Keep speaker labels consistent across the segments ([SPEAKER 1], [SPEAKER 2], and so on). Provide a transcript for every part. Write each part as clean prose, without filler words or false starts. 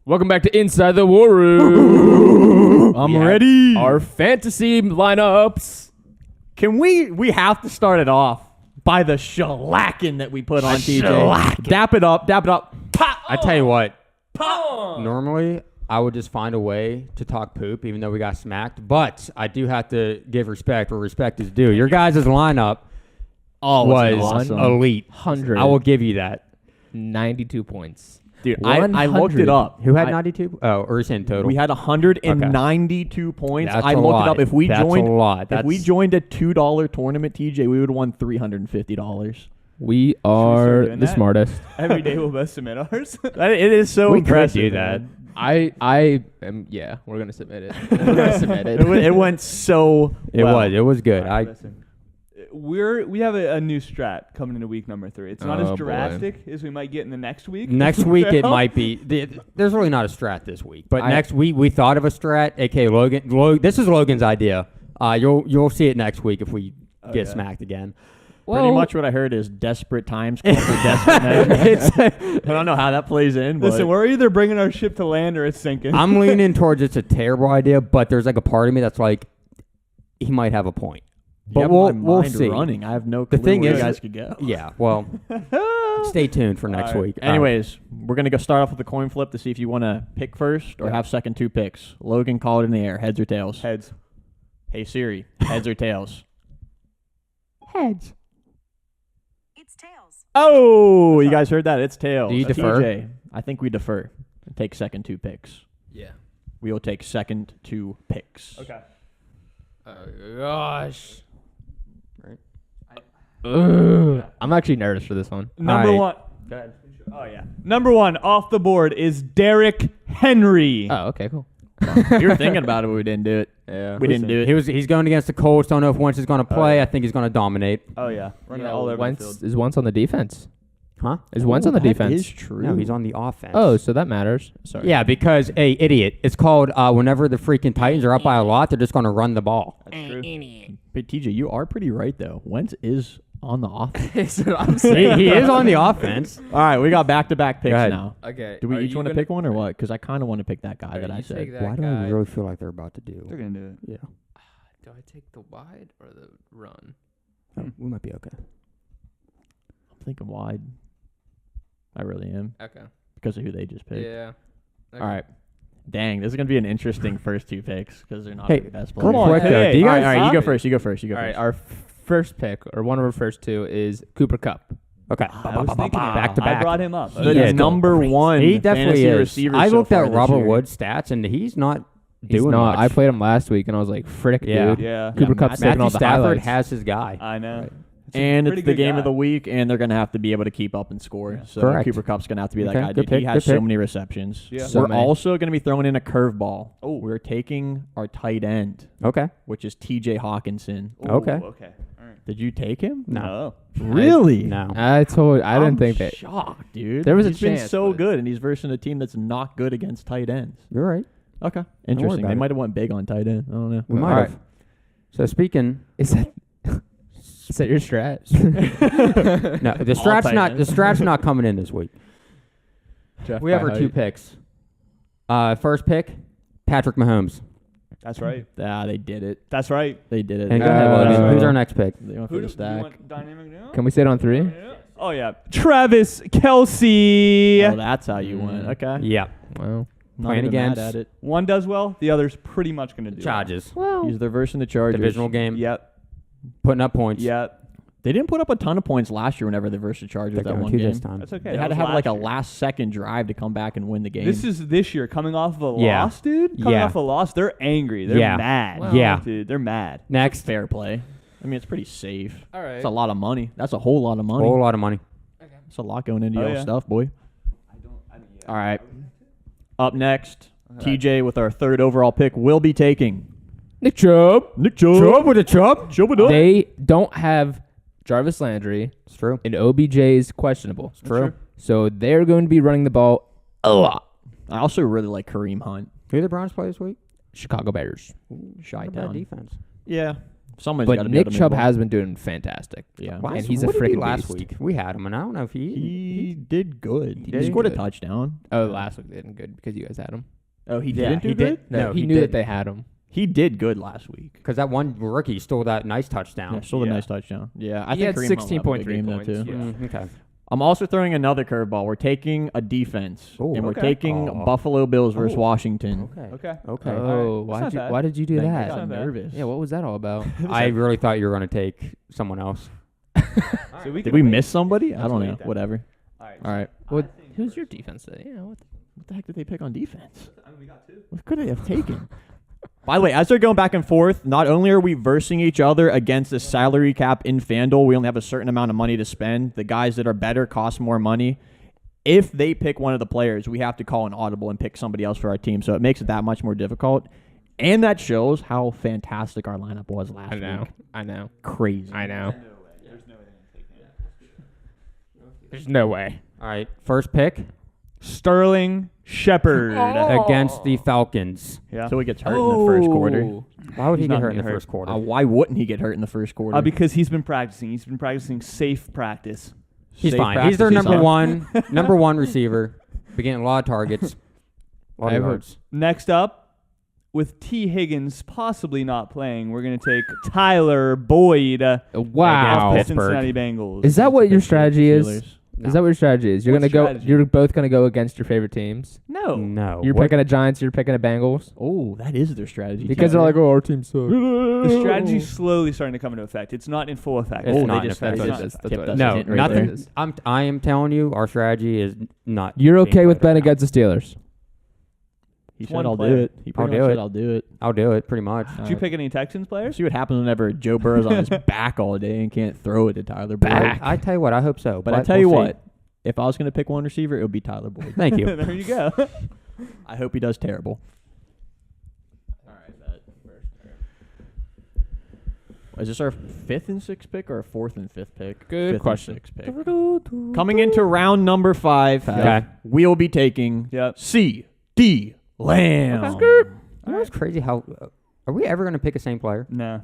[SPEAKER 1] Welcome back to Inside the War Room.
[SPEAKER 2] I'm ready.
[SPEAKER 1] Our fantasy lineups.
[SPEAKER 2] Can we have to start it off by the shellacking that we put on TJ.
[SPEAKER 3] Shellacking.
[SPEAKER 2] Dap it up. Pop.
[SPEAKER 3] I tell you what,
[SPEAKER 1] Pop.
[SPEAKER 3] normally I would just find a way to talk poop, even though we got smacked. But I do have to give respect where respect is due. Your guys' lineup was
[SPEAKER 2] awesome.
[SPEAKER 3] elite.
[SPEAKER 1] 100.
[SPEAKER 3] I will give you that.
[SPEAKER 1] 92 points.
[SPEAKER 2] Dude, I looked it
[SPEAKER 1] 100.
[SPEAKER 2] up.
[SPEAKER 3] Who had 92? Oh, or is in total?
[SPEAKER 2] We had 192 points.
[SPEAKER 3] That's
[SPEAKER 2] I
[SPEAKER 3] a
[SPEAKER 2] looked
[SPEAKER 3] lot.
[SPEAKER 2] it up. If we
[SPEAKER 3] That's
[SPEAKER 2] joined
[SPEAKER 3] a lot.
[SPEAKER 2] if we joined a $2 tournament, TJ, we would have won $350.
[SPEAKER 1] We
[SPEAKER 4] start
[SPEAKER 1] are
[SPEAKER 4] doing
[SPEAKER 1] the
[SPEAKER 4] that?
[SPEAKER 1] smartest.
[SPEAKER 4] Every day we'll both submit ours.
[SPEAKER 2] It is so
[SPEAKER 3] We could
[SPEAKER 2] impressive.
[SPEAKER 3] do that.
[SPEAKER 2] man.
[SPEAKER 1] I am, yeah, we're going to submit it. We're going to submit it.
[SPEAKER 2] It went so well.
[SPEAKER 3] It was good.
[SPEAKER 4] Listen, we have a new strat coming into week number 3. It's not as
[SPEAKER 1] Oh, boy.
[SPEAKER 4] drastic as we might get in the next week.
[SPEAKER 3] Next week it might be. There's really not a strat this week, but next week we thought of a strat. aka Logan. This is Logan's idea. You'll see it next week if we get
[SPEAKER 4] yeah.
[SPEAKER 3] smacked again.
[SPEAKER 2] Pretty much what I heard is desperate times call for desperate measures. I don't know how that plays in. But
[SPEAKER 4] Listen, we're either bringing our ship to land or it's sinking.
[SPEAKER 3] I'm leaning towards it's a terrible idea, but there's like a part of me that's like he might have a point. But
[SPEAKER 2] yeah,
[SPEAKER 3] we'll
[SPEAKER 2] my mind
[SPEAKER 3] see.
[SPEAKER 2] running. I have no
[SPEAKER 3] The
[SPEAKER 2] clue
[SPEAKER 3] thing
[SPEAKER 2] where
[SPEAKER 3] is-
[SPEAKER 2] you guys could go.
[SPEAKER 3] Yeah. Well, stay tuned for next
[SPEAKER 4] All right.
[SPEAKER 3] week.
[SPEAKER 2] Anyways, we're gonna go start off with a coin flip to see if you want to pick first or have second two picks. Logan, call it in the air. Heads or tails?
[SPEAKER 4] Heads.
[SPEAKER 2] Hey Siri, heads or tails?
[SPEAKER 3] Heads.
[SPEAKER 5] It's tails.
[SPEAKER 2] Oh, you guys heard that? It's tails.
[SPEAKER 3] Do you defer?
[SPEAKER 2] TJ, I think we defer and take second two picks.
[SPEAKER 1] Yeah.
[SPEAKER 2] We will take second two picks.
[SPEAKER 4] Okay.
[SPEAKER 1] Oh, gosh. I'm actually nervous for this one.
[SPEAKER 4] Number
[SPEAKER 3] All right.
[SPEAKER 4] one. Go ahead. Oh, yeah. Number one off the board is Derrick Henry.
[SPEAKER 1] Oh, okay, cool.
[SPEAKER 2] You were thinking about it, but we didn't do it.
[SPEAKER 1] Yeah.
[SPEAKER 2] We didn't do it.
[SPEAKER 3] He's going against the Colts. Don't know if Wentz is going to play. I think he's going to dominate.
[SPEAKER 4] Oh, yeah. Running all over the
[SPEAKER 1] Wentz
[SPEAKER 4] field.
[SPEAKER 1] is Wentz on the defense.
[SPEAKER 3] Huh?
[SPEAKER 1] Is Wentz on the defense?
[SPEAKER 2] That is true.
[SPEAKER 3] No, he's on the offense.
[SPEAKER 1] Oh, so that matters. Sorry.
[SPEAKER 3] Yeah, because idiot. It's called whenever the freaking Titans are up by a lot, they're just going to run the ball.
[SPEAKER 4] That's true.
[SPEAKER 2] But TJ, you are pretty right though. Wentz is on the offense.
[SPEAKER 1] That's what I'm saying.
[SPEAKER 3] he is on the offense.
[SPEAKER 2] All right, we got back-to-back picks
[SPEAKER 3] ahead.
[SPEAKER 2] now.
[SPEAKER 1] Okay.
[SPEAKER 2] Do we each want to pick one or what? Because I kind of want to pick that guy that I said.
[SPEAKER 3] Why do I really feel like they're about to do?
[SPEAKER 4] They're going to do it.
[SPEAKER 3] Yeah,
[SPEAKER 1] Do I take the wide or the run?
[SPEAKER 3] we might be okay.
[SPEAKER 2] I'm thinking wide. I really am
[SPEAKER 1] Okay.
[SPEAKER 2] because of who they just picked.
[SPEAKER 1] Yeah. Okay.
[SPEAKER 2] All right. Dang, this is gonna be an interesting first two picks because they're not
[SPEAKER 3] Hey,
[SPEAKER 2] the best
[SPEAKER 3] real
[SPEAKER 2] players.
[SPEAKER 3] quick though,
[SPEAKER 4] hey,
[SPEAKER 3] do you
[SPEAKER 2] all right,
[SPEAKER 3] guys?
[SPEAKER 2] all right, you
[SPEAKER 4] stop
[SPEAKER 2] go
[SPEAKER 4] it.
[SPEAKER 2] first. You go first. You go
[SPEAKER 1] All right.
[SPEAKER 2] first.
[SPEAKER 1] Our first pick, or one of our first two, is Cooper Cup.
[SPEAKER 3] Okay,
[SPEAKER 4] I was thinking
[SPEAKER 3] back to
[SPEAKER 4] I
[SPEAKER 3] back.
[SPEAKER 4] brought him up.
[SPEAKER 2] The
[SPEAKER 3] Yeah,
[SPEAKER 2] number one.
[SPEAKER 3] He definitely
[SPEAKER 2] fantasy
[SPEAKER 3] is.
[SPEAKER 2] receiver
[SPEAKER 3] I
[SPEAKER 2] so
[SPEAKER 3] looked
[SPEAKER 2] far
[SPEAKER 3] at
[SPEAKER 2] this
[SPEAKER 3] Robert
[SPEAKER 2] year.
[SPEAKER 3] Wood's stats, and he's not
[SPEAKER 1] He's
[SPEAKER 3] doing
[SPEAKER 1] not.
[SPEAKER 3] much.
[SPEAKER 1] I played him last week, and I was like, frick,
[SPEAKER 3] Yeah.
[SPEAKER 1] dude.
[SPEAKER 4] Yeah.
[SPEAKER 1] Cooper Cup's taking
[SPEAKER 3] Matthew
[SPEAKER 1] all the
[SPEAKER 3] Stafford
[SPEAKER 1] highlights.
[SPEAKER 3] has his guy.
[SPEAKER 4] I know.
[SPEAKER 1] Right.
[SPEAKER 2] And
[SPEAKER 4] pretty
[SPEAKER 2] it's the
[SPEAKER 4] good
[SPEAKER 2] game
[SPEAKER 4] guy.
[SPEAKER 2] of the week, and they're going to have to be able to keep up and score. So
[SPEAKER 3] Correct.
[SPEAKER 2] Cooper Cup's going to have to be that
[SPEAKER 3] Okay,
[SPEAKER 2] guy.
[SPEAKER 3] good
[SPEAKER 2] Dude,
[SPEAKER 3] pick,
[SPEAKER 2] he has
[SPEAKER 3] good
[SPEAKER 2] so
[SPEAKER 3] pick.
[SPEAKER 2] many receptions.
[SPEAKER 4] Yeah.
[SPEAKER 1] So
[SPEAKER 2] We're
[SPEAKER 1] many.
[SPEAKER 2] also going to be throwing in a curveball. Oh, we're taking our tight end,
[SPEAKER 3] Okay.
[SPEAKER 2] which is T.J. Hawkinson.
[SPEAKER 4] Ooh,
[SPEAKER 3] Okay.
[SPEAKER 4] Okay. All right.
[SPEAKER 2] Did you take him?
[SPEAKER 3] No.
[SPEAKER 2] Really?
[SPEAKER 3] No.
[SPEAKER 1] I didn't
[SPEAKER 2] I'm
[SPEAKER 1] think that.
[SPEAKER 2] shocked, dude.
[SPEAKER 1] There was a
[SPEAKER 2] He's been
[SPEAKER 1] chance,
[SPEAKER 2] so
[SPEAKER 1] but-
[SPEAKER 2] good, and he's versus a team that's not good against tight ends.
[SPEAKER 3] You're right.
[SPEAKER 2] Okay, interesting.
[SPEAKER 3] about
[SPEAKER 2] They
[SPEAKER 3] it.
[SPEAKER 2] might have went big on tight end. I don't know.
[SPEAKER 3] We might
[SPEAKER 1] All
[SPEAKER 3] have. So speaking,
[SPEAKER 1] Is that your strat?
[SPEAKER 3] no, the strat's
[SPEAKER 2] tight
[SPEAKER 3] not.
[SPEAKER 2] ends.
[SPEAKER 3] The strat's not coming in this week.
[SPEAKER 1] Jeff
[SPEAKER 3] We have
[SPEAKER 1] by
[SPEAKER 3] our two
[SPEAKER 1] height.
[SPEAKER 3] picks. First pick, Patrick Mahomes.
[SPEAKER 4] That's right.
[SPEAKER 2] Ah, they did it.
[SPEAKER 4] That's right.
[SPEAKER 2] They did it.
[SPEAKER 3] And go ahead,
[SPEAKER 1] Uh,
[SPEAKER 3] Logan. Who's our next pick?
[SPEAKER 2] They went for
[SPEAKER 4] Who
[SPEAKER 2] the
[SPEAKER 4] do you
[SPEAKER 2] stack.
[SPEAKER 4] want dynamic now?
[SPEAKER 1] Can we say it on 3?
[SPEAKER 4] Oh, yeah. Travis Kelsey.
[SPEAKER 2] Oh, that's how you went. Okay.
[SPEAKER 3] Yeah.
[SPEAKER 1] Wow.
[SPEAKER 2] Not
[SPEAKER 3] Playing
[SPEAKER 2] even mad
[SPEAKER 3] against
[SPEAKER 2] at it.
[SPEAKER 4] One does well. The other's pretty much going to do
[SPEAKER 3] Charges.
[SPEAKER 2] He's the version of the Chargers.
[SPEAKER 3] Divisional game.
[SPEAKER 4] well. Yep.
[SPEAKER 3] Putting up points.
[SPEAKER 4] Yep.
[SPEAKER 2] They didn't put up a ton of points last year whenever they versus the Chargers
[SPEAKER 3] They're
[SPEAKER 2] that
[SPEAKER 3] going
[SPEAKER 2] one
[SPEAKER 3] to
[SPEAKER 2] game.
[SPEAKER 3] this time.
[SPEAKER 4] That's okay.
[SPEAKER 2] They
[SPEAKER 4] That
[SPEAKER 2] had to
[SPEAKER 4] was
[SPEAKER 2] have like a
[SPEAKER 4] last year.
[SPEAKER 2] last-second drive to come back and win the game.
[SPEAKER 4] This is this year coming off of a
[SPEAKER 3] Yeah.
[SPEAKER 4] loss, dude. Coming
[SPEAKER 3] Yeah.
[SPEAKER 4] off a loss, they're angry. They're
[SPEAKER 3] Yeah.
[SPEAKER 4] mad.
[SPEAKER 1] Well,
[SPEAKER 3] Yeah.
[SPEAKER 4] dude, they're mad.
[SPEAKER 3] Next.
[SPEAKER 2] fair play. I mean, it's pretty safe.
[SPEAKER 1] All right.
[SPEAKER 2] It's a lot of money. That's a whole lot of money.
[SPEAKER 3] Whole lot of money.
[SPEAKER 2] It's a lot going into
[SPEAKER 4] Oh,
[SPEAKER 2] your
[SPEAKER 4] yeah.
[SPEAKER 2] stuff, boy.
[SPEAKER 4] Yeah.
[SPEAKER 2] All right. Up next, TJ with our third overall pick will be taking
[SPEAKER 1] Nick Chubb.
[SPEAKER 2] Nick Chubb.
[SPEAKER 3] with a chub.
[SPEAKER 2] Chubb it up.
[SPEAKER 1] They don't have Jarvis Landry,
[SPEAKER 3] It's true.
[SPEAKER 1] and OBJ's questionable.
[SPEAKER 3] It's true.
[SPEAKER 1] So they're going to be running the ball a lot.
[SPEAKER 2] I also really like Kareem Hunt.
[SPEAKER 3] Who the Browns play this week?
[SPEAKER 1] Chicago Bears.
[SPEAKER 3] Not a bad
[SPEAKER 2] Chi-town.
[SPEAKER 3] defense.
[SPEAKER 2] Yeah. Someone's
[SPEAKER 1] But
[SPEAKER 2] got to be
[SPEAKER 1] Nick
[SPEAKER 2] able to
[SPEAKER 1] Chubb
[SPEAKER 2] move the
[SPEAKER 1] has been doing fantastic.
[SPEAKER 2] Yeah.
[SPEAKER 1] And he's a
[SPEAKER 3] what did he do
[SPEAKER 1] freaking
[SPEAKER 3] last
[SPEAKER 1] beast.
[SPEAKER 3] week. We had him, and I don't know if
[SPEAKER 2] He
[SPEAKER 3] he
[SPEAKER 2] did good. He
[SPEAKER 1] did
[SPEAKER 2] scored a
[SPEAKER 1] good.
[SPEAKER 2] touchdown.
[SPEAKER 1] Oh, last week they didn't good because you guys had him.
[SPEAKER 2] Oh, he
[SPEAKER 3] Yeah,
[SPEAKER 2] didn't do
[SPEAKER 3] he
[SPEAKER 2] good?
[SPEAKER 3] did.
[SPEAKER 1] No,
[SPEAKER 3] No,
[SPEAKER 1] he
[SPEAKER 3] he
[SPEAKER 1] knew that
[SPEAKER 3] didn't.
[SPEAKER 1] they had him.
[SPEAKER 2] He did good last week.
[SPEAKER 3] because that one rookie stole that nice touchdown.
[SPEAKER 2] Yeah, stole a
[SPEAKER 4] Yeah.
[SPEAKER 2] nice touchdown. Yeah, I
[SPEAKER 1] He
[SPEAKER 2] think
[SPEAKER 1] had
[SPEAKER 2] Kareem Hunt will have a
[SPEAKER 1] 16.3
[SPEAKER 2] big game though,
[SPEAKER 1] points.
[SPEAKER 2] too.
[SPEAKER 1] Yeah.
[SPEAKER 3] Okay.
[SPEAKER 2] I'm also throwing another curveball. We're taking a defense,
[SPEAKER 3] Ooh,
[SPEAKER 2] and we're
[SPEAKER 4] okay.
[SPEAKER 2] taking
[SPEAKER 3] Oh.
[SPEAKER 2] Buffalo Bills versus
[SPEAKER 3] Oh.
[SPEAKER 2] Washington.
[SPEAKER 3] Okay.
[SPEAKER 4] Okay.
[SPEAKER 3] Okay.
[SPEAKER 1] Oh,
[SPEAKER 4] That's not bad.
[SPEAKER 1] why did you do
[SPEAKER 2] I
[SPEAKER 1] that?
[SPEAKER 2] got
[SPEAKER 4] Not bad.
[SPEAKER 2] nervous.
[SPEAKER 1] Yeah, what was that all about?
[SPEAKER 3] I really thought you were going to take someone else.
[SPEAKER 4] So we
[SPEAKER 2] Did
[SPEAKER 4] can
[SPEAKER 2] we
[SPEAKER 4] wait.
[SPEAKER 2] miss somebody? I
[SPEAKER 4] Let's
[SPEAKER 2] don't
[SPEAKER 4] wait
[SPEAKER 2] know.
[SPEAKER 4] then.
[SPEAKER 2] Whatever.
[SPEAKER 4] All right.
[SPEAKER 2] All right.
[SPEAKER 1] What? Who's your defense today? Yeah, what?
[SPEAKER 2] What the heck did they pick on defense? What could they have taken? By the way, as they're going back and forth, not only are we versing each other against the salary cap in FanDuel, we only have a certain amount of money to spend. The guys that are better cost more money. If they pick one of the players, we have to call an audible and pick somebody else for our team. So it makes it that much more difficult. And that shows how fantastic our lineup was last
[SPEAKER 1] I know.
[SPEAKER 2] week.
[SPEAKER 1] I know.
[SPEAKER 2] Crazy.
[SPEAKER 1] I know. There's no way.
[SPEAKER 3] All right. First pick
[SPEAKER 4] Sterling Shepard.
[SPEAKER 3] against the Falcons.
[SPEAKER 4] Yeah.
[SPEAKER 2] So he gets hurt in the first quarter.
[SPEAKER 3] Why would he
[SPEAKER 4] He's
[SPEAKER 3] get
[SPEAKER 4] not
[SPEAKER 3] hurt in
[SPEAKER 4] gonna
[SPEAKER 3] the
[SPEAKER 4] get
[SPEAKER 3] first quarter?
[SPEAKER 2] Why wouldn't he get hurt in the first quarter?
[SPEAKER 4] Because he's been practicing. He's been practicing safe practice.
[SPEAKER 3] He's
[SPEAKER 2] Safe
[SPEAKER 3] fine. He's their
[SPEAKER 2] practice,
[SPEAKER 3] number one receiver. Beginning a lot of targets. A lot of
[SPEAKER 1] Ever-
[SPEAKER 3] yards.
[SPEAKER 4] Next up, with T. Higgins possibly not playing, we're going to take Tyler Boyd
[SPEAKER 1] Wow.
[SPEAKER 4] off the
[SPEAKER 3] Pittsburgh.
[SPEAKER 4] Cincinnati Bengals.
[SPEAKER 1] Is that what your strategy is?
[SPEAKER 2] Steelers.
[SPEAKER 3] No.
[SPEAKER 1] Is that what your strategy is? You're
[SPEAKER 4] What
[SPEAKER 1] gonna go.
[SPEAKER 4] strategy?
[SPEAKER 1] You're both gonna go against your favorite teams.
[SPEAKER 4] No.
[SPEAKER 3] No.
[SPEAKER 1] You're
[SPEAKER 3] What-
[SPEAKER 1] picking a Giants. You're picking a Bengals.
[SPEAKER 2] Oh, that is their strategy.
[SPEAKER 1] Because
[SPEAKER 2] too.
[SPEAKER 1] they're like, oh, our team sucks.
[SPEAKER 4] The strategy's slowly starting to come into effect. It's not in full effect.
[SPEAKER 3] It's
[SPEAKER 2] Oh,
[SPEAKER 3] not
[SPEAKER 2] they
[SPEAKER 3] in
[SPEAKER 2] just
[SPEAKER 3] effect.
[SPEAKER 2] they
[SPEAKER 4] It's
[SPEAKER 2] just
[SPEAKER 4] not.
[SPEAKER 1] That's
[SPEAKER 2] tipped
[SPEAKER 1] what
[SPEAKER 2] us
[SPEAKER 1] it
[SPEAKER 3] No,
[SPEAKER 2] a hint right
[SPEAKER 3] nothing.
[SPEAKER 2] there.
[SPEAKER 3] I am telling you, our strategy is not.
[SPEAKER 1] You're
[SPEAKER 3] being
[SPEAKER 1] okay with
[SPEAKER 3] played
[SPEAKER 1] betting
[SPEAKER 3] right now.
[SPEAKER 1] against the Steelers.
[SPEAKER 2] He
[SPEAKER 4] It's
[SPEAKER 2] said,
[SPEAKER 4] one
[SPEAKER 2] "I'll
[SPEAKER 4] player.
[SPEAKER 2] do it." He
[SPEAKER 3] I'll
[SPEAKER 2] pretty
[SPEAKER 3] do
[SPEAKER 2] much
[SPEAKER 3] it.
[SPEAKER 2] said, "I'll do it."
[SPEAKER 3] I'll do it pretty much.
[SPEAKER 4] Did you pick any Texans players?
[SPEAKER 2] See what happens whenever Joe Burrow's on his back all day and can't throw it to Tyler Boyd.
[SPEAKER 3] I tell you what, I hope so.
[SPEAKER 2] But I tell
[SPEAKER 3] we'll
[SPEAKER 2] you
[SPEAKER 3] see.
[SPEAKER 2] what, if I was going to pick one receiver, it would be Tyler Boyd.
[SPEAKER 3] Thank you.
[SPEAKER 4] There you go.
[SPEAKER 2] I hope he does terrible. Is this our fifth and sixth pick or our fourth and fifth pick?
[SPEAKER 1] Good
[SPEAKER 2] Fifth and
[SPEAKER 1] question.
[SPEAKER 2] sixth pick. Coming into round number 5,
[SPEAKER 3] Okay.
[SPEAKER 2] we'll be taking
[SPEAKER 4] Yep.
[SPEAKER 2] C.D. Lamb.
[SPEAKER 3] You know what's crazy? How are we ever going to pick the same player?
[SPEAKER 4] No.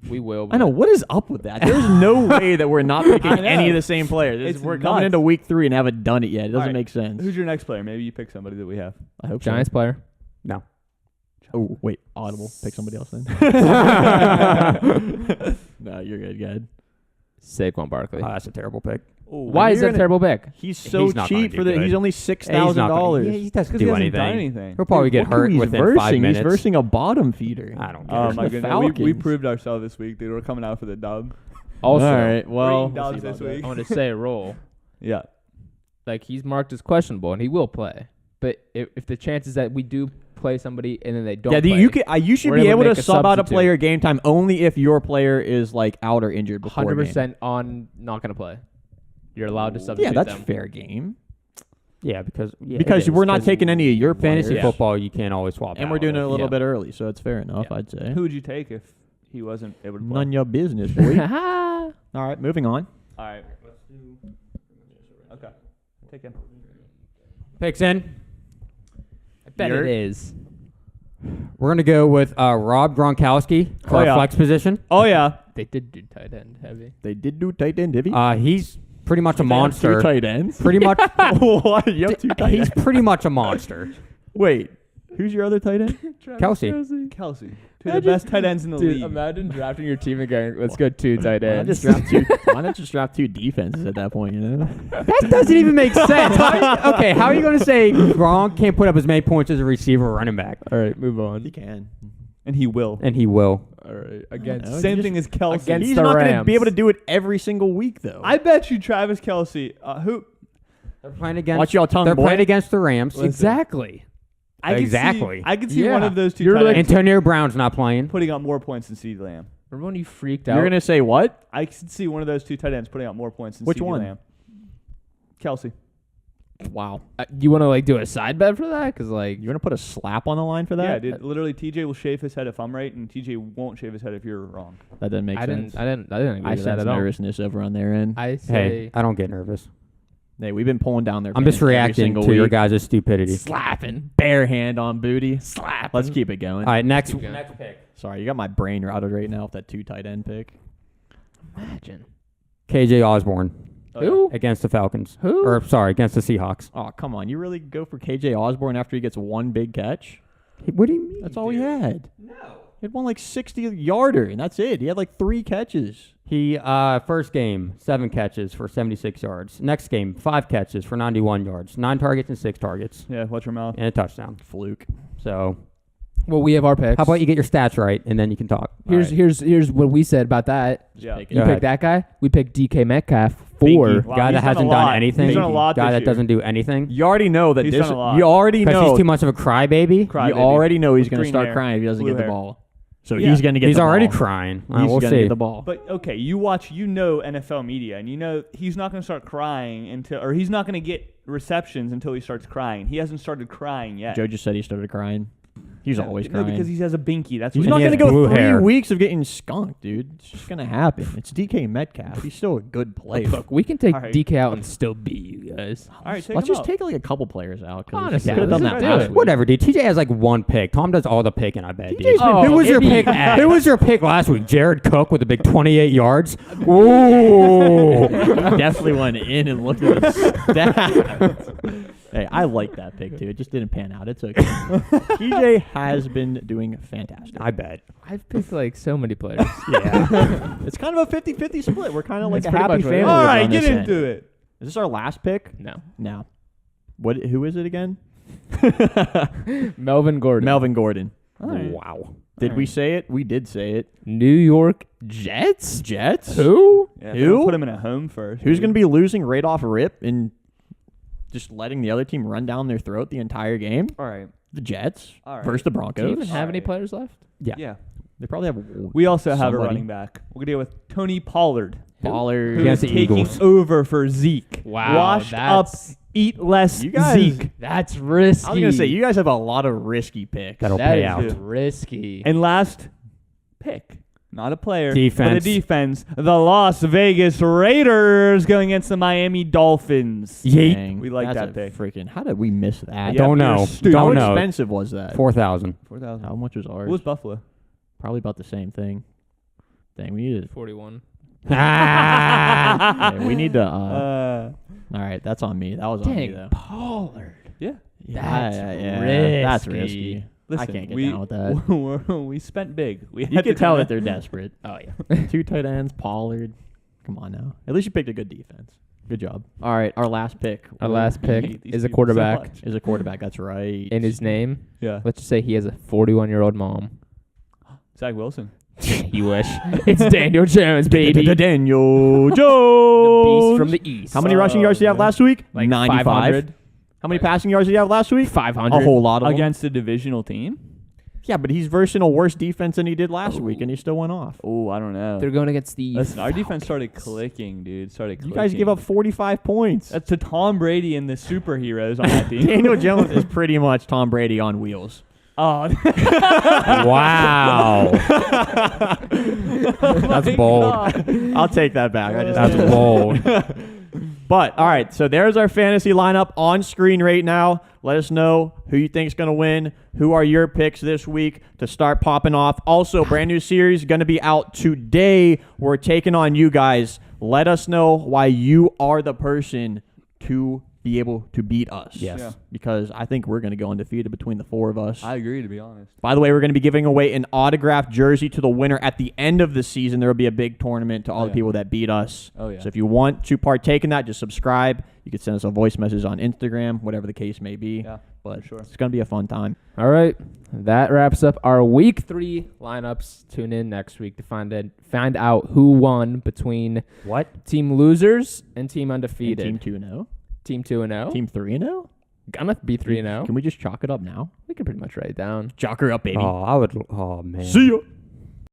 [SPEAKER 1] We will.
[SPEAKER 2] I know. What is up with that? There's no way that we're not picking
[SPEAKER 4] I know.
[SPEAKER 2] any of the same players.
[SPEAKER 4] It's
[SPEAKER 2] We're coming
[SPEAKER 4] nuts.
[SPEAKER 2] into week 3 and haven't done it yet. It doesn't
[SPEAKER 4] All right.
[SPEAKER 2] make sense.
[SPEAKER 4] Who's your next player? Maybe you pick somebody that we have.
[SPEAKER 2] I hope
[SPEAKER 1] Giants
[SPEAKER 2] so.
[SPEAKER 1] player.
[SPEAKER 3] No.
[SPEAKER 2] Oh, wait. Audible. Pick somebody else then. No, you're good. Good.
[SPEAKER 1] Saquon Barkley.
[SPEAKER 3] That's a terrible pick.
[SPEAKER 1] Why is that a terrible pick?
[SPEAKER 2] He's so
[SPEAKER 3] He's not gonna
[SPEAKER 2] cheap
[SPEAKER 3] do
[SPEAKER 2] for the.
[SPEAKER 3] good.
[SPEAKER 2] He's only
[SPEAKER 3] He's
[SPEAKER 2] $6,000.
[SPEAKER 3] Yeah, he doesn't
[SPEAKER 4] Because he
[SPEAKER 3] do
[SPEAKER 4] hasn't done
[SPEAKER 3] anything.
[SPEAKER 4] anything.
[SPEAKER 3] He'll probably get
[SPEAKER 2] Look who
[SPEAKER 3] hurt
[SPEAKER 2] he's
[SPEAKER 3] within
[SPEAKER 2] versing.
[SPEAKER 3] 5 minutes.
[SPEAKER 2] He's versing a bottom feeder.
[SPEAKER 3] I don't care.
[SPEAKER 4] Oh my
[SPEAKER 2] the
[SPEAKER 4] goodness. We
[SPEAKER 2] Falcons.
[SPEAKER 4] proved ourselves this week. They were coming out for the dub.
[SPEAKER 1] Also,
[SPEAKER 2] all right. Well,
[SPEAKER 4] Green dogs this week.
[SPEAKER 1] I want to say a role.
[SPEAKER 4] Yeah.
[SPEAKER 1] Like he's marked as questionable, and he will play. But if the chances that we do play somebody and then they don't,
[SPEAKER 2] yeah,
[SPEAKER 1] play,
[SPEAKER 2] you should
[SPEAKER 1] we're
[SPEAKER 2] be
[SPEAKER 1] able
[SPEAKER 2] able
[SPEAKER 1] to
[SPEAKER 2] to
[SPEAKER 1] make a
[SPEAKER 2] sub out a
[SPEAKER 1] substitute.
[SPEAKER 2] player game time only if your player is like out or injured before
[SPEAKER 1] 100% on not gonna play. You're allowed to
[SPEAKER 2] game.
[SPEAKER 1] substitute
[SPEAKER 2] Yeah, that's
[SPEAKER 1] them.
[SPEAKER 2] fair game.
[SPEAKER 3] Yeah, because
[SPEAKER 2] Because
[SPEAKER 3] it is,
[SPEAKER 2] we're not
[SPEAKER 3] 'cause
[SPEAKER 2] taking any of your
[SPEAKER 3] fantasy
[SPEAKER 2] players.
[SPEAKER 3] football. You can't always swap.
[SPEAKER 2] And
[SPEAKER 3] out
[SPEAKER 2] we're doing it
[SPEAKER 3] with.
[SPEAKER 2] a little
[SPEAKER 1] Yeah.
[SPEAKER 2] bit early, so it's fair enough,
[SPEAKER 1] Yeah.
[SPEAKER 2] I'd say.
[SPEAKER 4] Who would you take if he wasn't able to play?
[SPEAKER 2] None of your business, boy. All right, moving on.
[SPEAKER 4] All right. Let's do. Okay. Take him.
[SPEAKER 3] Picks in.
[SPEAKER 1] I bet
[SPEAKER 4] Yurt.
[SPEAKER 1] it is.
[SPEAKER 3] We're gonna go with Rob Gronkowski for
[SPEAKER 4] Oh,
[SPEAKER 3] our
[SPEAKER 4] yeah.
[SPEAKER 3] flex position.
[SPEAKER 4] Oh yeah.
[SPEAKER 1] They did do tight end heavy.
[SPEAKER 2] They did do tight end, did he?
[SPEAKER 3] He's pretty much a
[SPEAKER 2] They have
[SPEAKER 3] monster.
[SPEAKER 2] Two tight ends?
[SPEAKER 3] Pretty much.
[SPEAKER 2] What? You have two tight
[SPEAKER 3] He's
[SPEAKER 2] ends?
[SPEAKER 3] pretty much a monster.
[SPEAKER 2] Wait, who's your other tight end?
[SPEAKER 3] Kelsey.
[SPEAKER 4] Kelsey. Two of the best tight ends in the
[SPEAKER 1] Dude,
[SPEAKER 4] league.
[SPEAKER 1] imagine drafting your team and going, let's go 2 tight
[SPEAKER 2] Why not
[SPEAKER 1] ends.
[SPEAKER 2] just draft two defenses at that point, you know?
[SPEAKER 3] That doesn't even make sense. Okay, how are you going to say Gronk can't put up as many points as a receiver or running back?
[SPEAKER 1] All right, move
[SPEAKER 2] He
[SPEAKER 1] on.
[SPEAKER 2] can.
[SPEAKER 4] And he will.
[SPEAKER 3] And he will.
[SPEAKER 1] All right, against
[SPEAKER 2] No,
[SPEAKER 4] Same
[SPEAKER 2] just-
[SPEAKER 4] thing as Kelsey.
[SPEAKER 1] against
[SPEAKER 2] He's
[SPEAKER 1] the
[SPEAKER 2] not going to
[SPEAKER 1] Rams.
[SPEAKER 2] be able to do it every single week, though.
[SPEAKER 4] I bet you Travis Kelsey. Who?
[SPEAKER 3] They're playing against.
[SPEAKER 2] Watch your tongue,
[SPEAKER 3] They're
[SPEAKER 2] boy.
[SPEAKER 3] playing against the Rams.
[SPEAKER 1] exactly.
[SPEAKER 4] I could
[SPEAKER 3] Exactly.
[SPEAKER 4] See, I could see
[SPEAKER 1] Yeah.
[SPEAKER 4] one of those two
[SPEAKER 1] You're
[SPEAKER 4] tight
[SPEAKER 1] like-
[SPEAKER 4] ends
[SPEAKER 3] Antonio Brown's not playing.
[SPEAKER 4] putting up more points than CeeDee Lamb.
[SPEAKER 1] Remember when you freaked out?
[SPEAKER 2] You're going to say what?
[SPEAKER 4] I could see one of those two tight ends putting up more points than
[SPEAKER 2] Which
[SPEAKER 4] CeeDee
[SPEAKER 2] one?
[SPEAKER 4] Lamb. Kelsey.
[SPEAKER 2] Wow.
[SPEAKER 1] You want to like do a side bet for that? Because like
[SPEAKER 2] You're going to put a slap on the line for that?
[SPEAKER 4] Yeah, dude. Literally, TJ will shave his head if I'm right, and TJ won't shave his head if you're wrong.
[SPEAKER 2] That doesn't make
[SPEAKER 1] I
[SPEAKER 2] sense.
[SPEAKER 1] didn't agree
[SPEAKER 2] I
[SPEAKER 1] with that
[SPEAKER 2] sense
[SPEAKER 1] at all.
[SPEAKER 2] nervousness over on their end.
[SPEAKER 1] I
[SPEAKER 3] Hey,
[SPEAKER 1] say
[SPEAKER 3] I don't get nervous.
[SPEAKER 2] Hey, we've been pulling down their
[SPEAKER 3] I'm
[SPEAKER 2] pants
[SPEAKER 3] just
[SPEAKER 2] every
[SPEAKER 3] reacting
[SPEAKER 2] single
[SPEAKER 3] to your
[SPEAKER 2] week.
[SPEAKER 3] guys' stupidity.
[SPEAKER 1] Slapping.
[SPEAKER 2] Bare hand on booty.
[SPEAKER 1] Slapping.
[SPEAKER 2] Let's keep it going.
[SPEAKER 3] All right, next
[SPEAKER 1] going.
[SPEAKER 3] pick.
[SPEAKER 2] Sorry, you got my brain routed right now with that 2 tight end pick.
[SPEAKER 1] Imagine.
[SPEAKER 3] KJ Osborne
[SPEAKER 1] Who?
[SPEAKER 3] against the Falcons.
[SPEAKER 1] Who?
[SPEAKER 3] Or sorry, against the Seahawks.
[SPEAKER 2] Oh, come on. You really go for KJ Osborne after he gets 1 big catch?
[SPEAKER 3] What do you mean?
[SPEAKER 2] That's all he had. No. He had one like 60-yarder, and that's it. He had like 3 catches.
[SPEAKER 3] He first game 7 catches for 76 yards. Next game 5 catches for 91 yards. 9 targets and 6 targets
[SPEAKER 4] Yeah, watch your mouth.
[SPEAKER 3] and a touchdown.
[SPEAKER 2] Fluke.
[SPEAKER 3] So
[SPEAKER 1] Well, we have our picks.
[SPEAKER 3] how about you get your stats right and then you can talk.
[SPEAKER 1] Here's what we said about that.
[SPEAKER 4] Yeah.
[SPEAKER 2] Take it.
[SPEAKER 1] You
[SPEAKER 3] Go
[SPEAKER 1] picked
[SPEAKER 3] ahead.
[SPEAKER 1] that guy. We picked DK Metcalf
[SPEAKER 2] Binky.
[SPEAKER 1] for.
[SPEAKER 4] Wow,
[SPEAKER 3] Guy
[SPEAKER 4] he's
[SPEAKER 3] that
[SPEAKER 4] done a
[SPEAKER 3] hasn't
[SPEAKER 4] lot.
[SPEAKER 3] done anything.
[SPEAKER 4] He's done a lot
[SPEAKER 3] Guy
[SPEAKER 4] this
[SPEAKER 3] that
[SPEAKER 4] year.
[SPEAKER 3] doesn't do anything.
[SPEAKER 2] You already know that
[SPEAKER 4] He's
[SPEAKER 2] this.
[SPEAKER 4] done a lot.
[SPEAKER 2] You already
[SPEAKER 3] Because
[SPEAKER 2] know.
[SPEAKER 3] he's too much of a crybaby.
[SPEAKER 4] Cry
[SPEAKER 2] You
[SPEAKER 4] baby.
[SPEAKER 2] already know he's
[SPEAKER 4] With
[SPEAKER 2] going to
[SPEAKER 4] green
[SPEAKER 2] start
[SPEAKER 4] hair,
[SPEAKER 2] crying if he doesn't
[SPEAKER 4] blue
[SPEAKER 2] get the
[SPEAKER 4] hair.
[SPEAKER 2] ball. So
[SPEAKER 4] Yeah.
[SPEAKER 2] he's going to get
[SPEAKER 3] He's
[SPEAKER 2] the
[SPEAKER 3] already
[SPEAKER 2] ball.
[SPEAKER 3] crying.
[SPEAKER 2] He's
[SPEAKER 3] We'll
[SPEAKER 2] going to
[SPEAKER 3] see.
[SPEAKER 2] get the ball.
[SPEAKER 4] But okay, you watch, NFL media, and he's not going to start crying or he's not going to get receptions until he starts crying. He hasn't started crying yet.
[SPEAKER 2] Joe just said he started crying. He's always
[SPEAKER 4] No,
[SPEAKER 2] crying.
[SPEAKER 4] because he has a binky. That's
[SPEAKER 2] He's
[SPEAKER 4] what
[SPEAKER 2] not
[SPEAKER 3] he
[SPEAKER 2] going to
[SPEAKER 3] has
[SPEAKER 2] go
[SPEAKER 3] blue
[SPEAKER 2] 3
[SPEAKER 3] hair.
[SPEAKER 2] weeks of getting skunked, dude. It's just going to happen. It's DK Metcalf. He's still a good player.
[SPEAKER 1] Look, we can take
[SPEAKER 4] All right.
[SPEAKER 1] DK out and still beat you guys.
[SPEAKER 4] All right, take
[SPEAKER 2] Let's
[SPEAKER 4] him
[SPEAKER 2] just
[SPEAKER 4] out.
[SPEAKER 2] take like a couple players out. 'Cause
[SPEAKER 1] Honestly,
[SPEAKER 2] we could have done
[SPEAKER 1] let's
[SPEAKER 2] that
[SPEAKER 1] do
[SPEAKER 2] last
[SPEAKER 1] it.
[SPEAKER 2] week.
[SPEAKER 3] Whatever, dude. TJ has like 1 pick. Tom does all the picking, I bet, dude.
[SPEAKER 2] TJ's been-
[SPEAKER 3] Who was your
[SPEAKER 1] it'd be
[SPEAKER 3] pick?
[SPEAKER 1] ass.
[SPEAKER 3] Who was your pick last week? Jared Cook with a big 28 yards. Ooh.
[SPEAKER 2] Definitely went in and looked at the stats. Hey, I like that pick too. It just didn't pan out. It's okay. TJ has been doing fantastic.
[SPEAKER 3] I bet.
[SPEAKER 1] I've picked like so many players.
[SPEAKER 2] Yeah. It's kind of a 50-50 split. We're kind of like
[SPEAKER 1] That's
[SPEAKER 2] a
[SPEAKER 1] pretty
[SPEAKER 2] happy
[SPEAKER 1] much what it
[SPEAKER 2] family.
[SPEAKER 1] is.
[SPEAKER 4] All
[SPEAKER 2] over
[SPEAKER 4] right,
[SPEAKER 2] on
[SPEAKER 4] get
[SPEAKER 2] this
[SPEAKER 4] into
[SPEAKER 2] end.
[SPEAKER 4] it.
[SPEAKER 2] Is this our last pick?
[SPEAKER 1] No.
[SPEAKER 2] No. Who is it again?
[SPEAKER 1] Melvin Gordon.
[SPEAKER 2] Melvin Gordon.
[SPEAKER 3] Wow.
[SPEAKER 2] Did we say it? We did say it.
[SPEAKER 1] New York Jets?
[SPEAKER 2] Jets?
[SPEAKER 1] Who?
[SPEAKER 4] Yeah,
[SPEAKER 2] Who?
[SPEAKER 4] Put him in a home first.
[SPEAKER 2] Who's going to be losing right off rip and just letting the other team run down their throat the entire game?
[SPEAKER 4] All right.
[SPEAKER 2] The Jets
[SPEAKER 4] All right.
[SPEAKER 2] versus the
[SPEAKER 1] Do you
[SPEAKER 2] Broncos.
[SPEAKER 1] even have any
[SPEAKER 4] Alright.
[SPEAKER 1] players left?
[SPEAKER 4] Yeah.
[SPEAKER 2] They probably have
[SPEAKER 4] We also have a
[SPEAKER 2] somebody.
[SPEAKER 4] running back. We're going to deal with Tony Pollard.
[SPEAKER 2] Ballers.
[SPEAKER 4] Who's
[SPEAKER 3] Against the
[SPEAKER 4] taking
[SPEAKER 3] Eagles.
[SPEAKER 4] over for Zeke.
[SPEAKER 1] Wow,
[SPEAKER 4] Washed up,
[SPEAKER 1] that's-
[SPEAKER 4] eat less
[SPEAKER 2] You guys-
[SPEAKER 4] Zeke.
[SPEAKER 1] That's risky.
[SPEAKER 2] I was going to say, you guys have a lot of risky picks.
[SPEAKER 3] That'll
[SPEAKER 1] That
[SPEAKER 3] pay
[SPEAKER 1] is
[SPEAKER 3] out.
[SPEAKER 1] risky.
[SPEAKER 4] And last pick, not a player, but a
[SPEAKER 3] Defense.
[SPEAKER 4] defense. The Las Vegas Raiders going against the Miami Dolphins.
[SPEAKER 3] Yeet.
[SPEAKER 2] Dang,
[SPEAKER 4] We like
[SPEAKER 2] that's
[SPEAKER 4] that
[SPEAKER 2] a
[SPEAKER 4] pick.
[SPEAKER 2] Freaking, how did we miss that?
[SPEAKER 4] Yeah,
[SPEAKER 3] Don't
[SPEAKER 4] you're
[SPEAKER 3] know.
[SPEAKER 4] stupid.
[SPEAKER 2] How
[SPEAKER 3] Don't know.
[SPEAKER 2] expensive was that?
[SPEAKER 3] 4,000.
[SPEAKER 4] 4,000.
[SPEAKER 2] How much was ours?
[SPEAKER 4] What was Buffalo?
[SPEAKER 2] Probably about the same thing. Dang, we need
[SPEAKER 1] 41.
[SPEAKER 3] Ah.
[SPEAKER 2] to. we need to.
[SPEAKER 4] Uh,
[SPEAKER 2] All right, that's on me. That was on me
[SPEAKER 1] Dang,
[SPEAKER 2] though.
[SPEAKER 1] Pollard.
[SPEAKER 4] yeah.
[SPEAKER 1] That's
[SPEAKER 2] That's
[SPEAKER 1] risky.
[SPEAKER 2] risky.
[SPEAKER 4] Listen,
[SPEAKER 2] I can't get
[SPEAKER 4] we,
[SPEAKER 2] down with that.
[SPEAKER 4] we spent big. We
[SPEAKER 2] You
[SPEAKER 4] had
[SPEAKER 2] can
[SPEAKER 4] to
[SPEAKER 2] tell
[SPEAKER 4] kinda-
[SPEAKER 2] that they're desperate.
[SPEAKER 1] Oh, yeah.
[SPEAKER 2] 2 tight ends, Pollard. Come on now. At least you picked a good defense. Good job. All right, our last pick.
[SPEAKER 1] Our last
[SPEAKER 4] I
[SPEAKER 1] pick
[SPEAKER 4] hate these
[SPEAKER 1] is a
[SPEAKER 4] people so
[SPEAKER 1] quarterback.
[SPEAKER 4] much.
[SPEAKER 2] is a quarterback. That's right.
[SPEAKER 1] In his name,
[SPEAKER 4] Yeah.
[SPEAKER 1] let's just say he has a 41-year-old mom.
[SPEAKER 4] Zach Wilson.
[SPEAKER 1] You wish. It's Daniel Jones, baby.
[SPEAKER 2] Daniel
[SPEAKER 1] The
[SPEAKER 2] Jones.
[SPEAKER 1] beast from the east.
[SPEAKER 2] How many rushing yards did he have
[SPEAKER 4] man.
[SPEAKER 2] last week?
[SPEAKER 1] Like
[SPEAKER 2] 95.
[SPEAKER 1] 500?
[SPEAKER 2] How many passing yards did he have last week?
[SPEAKER 1] 500.
[SPEAKER 2] A whole lot of them.
[SPEAKER 4] Against a divisional team?
[SPEAKER 2] Yeah, but he's versing a worse defense than he did last week, and he still went off.
[SPEAKER 4] Oh, I don't know.
[SPEAKER 1] They're going against the
[SPEAKER 4] Listen, our defense started
[SPEAKER 1] Falcons.
[SPEAKER 4] clicking, dude. Started
[SPEAKER 2] You
[SPEAKER 4] clicking.
[SPEAKER 2] guys gave up 45 points.
[SPEAKER 4] That's to Tom Brady and the superheroes on that team.
[SPEAKER 2] Daniel Jones is pretty much Tom Brady on wheels.
[SPEAKER 4] Oh,
[SPEAKER 3] Wow. That's bold.
[SPEAKER 2] I'll take that back. I just
[SPEAKER 3] That's bold.
[SPEAKER 2] But all right, so there's our fantasy lineup on screen right now. Let us know who you think's going to win. Who are your picks this week to start popping off? Also, brand new series going to be out today. We're taking on you guys. Let us know why you are the person to be able to beat us.
[SPEAKER 3] Yes.
[SPEAKER 4] Yeah.
[SPEAKER 2] Because I think we're going to go undefeated between the 4 of us.
[SPEAKER 4] I agree, to be honest.
[SPEAKER 2] By the way, we're going to be giving away an autographed jersey to the winner at the end of the season. There will be a big tournament to all the
[SPEAKER 4] yeah.
[SPEAKER 2] people that beat us.
[SPEAKER 4] Oh, yeah.
[SPEAKER 2] So if you want to partake in that, just subscribe. You can send us a voice message on Instagram, whatever the case may be.
[SPEAKER 4] Yeah,
[SPEAKER 2] But
[SPEAKER 4] for sure.
[SPEAKER 2] it's going to be a fun time.
[SPEAKER 1] All right. That wraps up our week 3 lineups. Tune in next week to find out who won between
[SPEAKER 3] What?
[SPEAKER 1] team losers and team
[SPEAKER 2] And
[SPEAKER 1] undefeated.
[SPEAKER 2] Team 2-0?
[SPEAKER 1] Team 2-0.
[SPEAKER 2] Team 3-0?
[SPEAKER 1] Gonna be 3-0.
[SPEAKER 2] Can we just chalk it up now?
[SPEAKER 1] We can pretty much write it down.
[SPEAKER 2] Chalk her up, baby.
[SPEAKER 3] Oh, I would. Oh, man.
[SPEAKER 2] See ya.